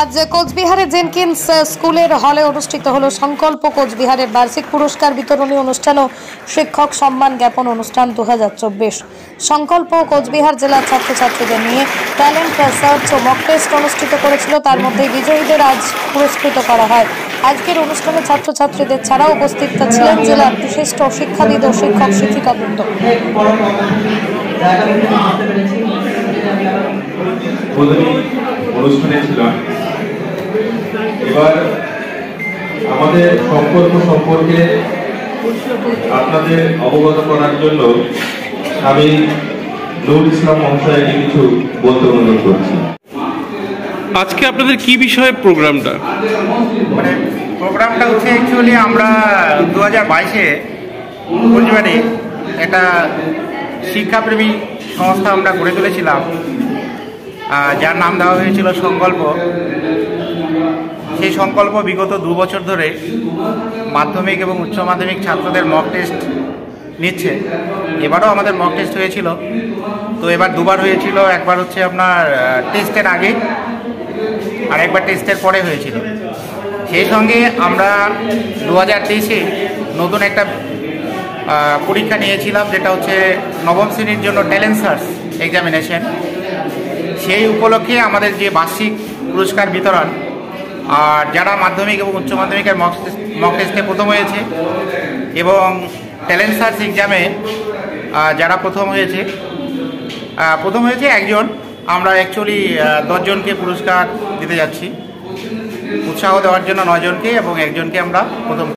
আজ কোচবিহারের জেনকিন্স স্কুলের হলে অনুষ্ঠিত হলো সংকল্প কোচবিহারের বার্ষিক পুরস্কার বিতরণী অনুষ্ঠান ও শিক্ষক সম্মান জ্ঞাপন অনুষ্ঠান 2024। সংকল্প কোচবিহার জেলার ছাত্রছাত্রীদের নিয়ে ট্যালেন্ট সার্চ ও মক টেস্ট অনুষ্ঠিত করেছিল। তার মধ্যে বিজয়ীদের আজ পুরস্কৃত করা হয়। আজকের অনুষ্ঠানে ছাত্রছাত্রীদের ছাড়াও উপস্থিত ছিলেন জেলার বিশিষ্ট শিক্ষাবিদ ও শিক্ষক শিক্ষিকাবৃন্দ। অনুষ্ঠানে ছিলাম। এবার আমাদের সম্পর্ক সম্পর্কে আপনাদের অবগত করার জন্য আমি নুরুল ইসলাম মহাশয়কে কিছু বলতে অনুরোধ করছি। আজকে আপনাদের কি বিষয়ে প্রোগ্রামটা? প্রোগ্রামটা হচ্ছে অ্যাকচুয়ালি আমরা 2022-এ কোচবিহারে একটা শিক্ষাপ্রেমী সংস্থা আমরা গড়ে তুলেছিলাম, যার নাম দেওয়া হয়েছিল সংকল্প। সেই সংকল্প বিগত 2 বছর ধরে মাধ্যমিক এবং উচ্চ মাধ্যমিক ছাত্রদের মক টেস্ট নিচ্ছে। এবারও আমাদের মক টেস্ট হয়েছিল। তো এবার দুবার হয়েছিল, একবার হচ্ছে আপনার টেস্টের আগে আর একবার টেস্টের পরে হয়েছিল। সেই সঙ্গে আমরা 2023-এ নতুন একটা পরীক্ষা নিয়েছিলাম, যেটা হচ্ছে নবম শ্রেণীর জন্য ট্যালেন্ট সার্চ এক্সামিনেশন। সেই উপলক্ষে আমাদের যে বার্ষিক পুরস্কার বিতরণ, আর যারা মাধ্যমিক এবং উচ্চ মাধ্যমিকের মক টেস্টে প্রথম হয়েছে এবং ট্যালেন্ট সার্চ এক্সামে যারা প্রথম হয়েছে একজন, আমরা অ্যাকচুয়ালি 10 জনকে পুরস্কার দিতে যাচ্ছি। উৎসাহ দেওয়ার জন্য 9 জনকে এবং একজনকে আমরা প্রথম